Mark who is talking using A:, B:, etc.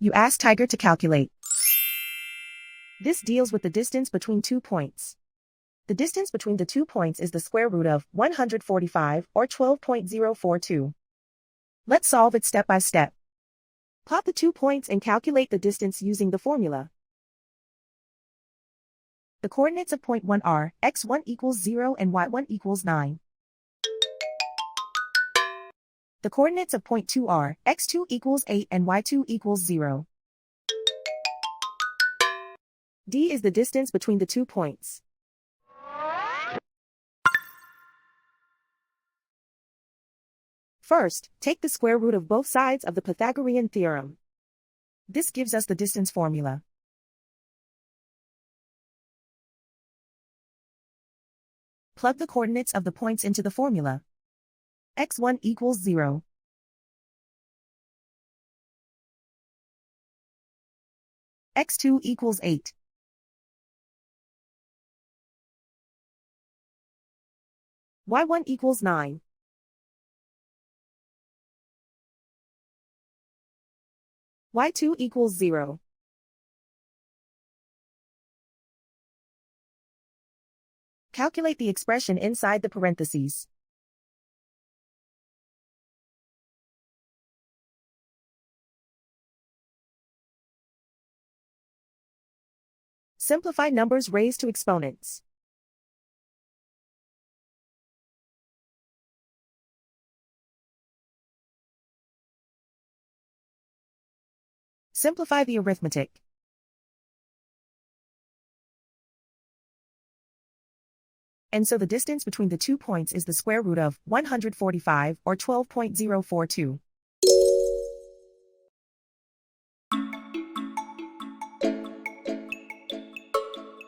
A: You ask Tiger to calculate. This deals with the distance between 2 points. The distance between the 2 points is the square root of 145 or 12.042. Let's solve it step by step. Plot the 2 points and calculate the distance using the formula. The coordinates of point 1 are x1 equals 0 and y1 equals 9. The coordinates of point 2 are x2 equals 8 and y2 equals 0. D is the distance between the 2 points. First, take the square root of both sides of the Pythagorean theorem. This gives us the distance formula. Plug the coordinates of the points into the formula. x1 equals 0. x2 equals 8. y1 equals 9. y2 equals 0. Calculate the expression inside the parentheses. Simplify numbers raised to exponents. Simplify the arithmetic. And so the distance between the 2 points is the square root of 145 or 12.042.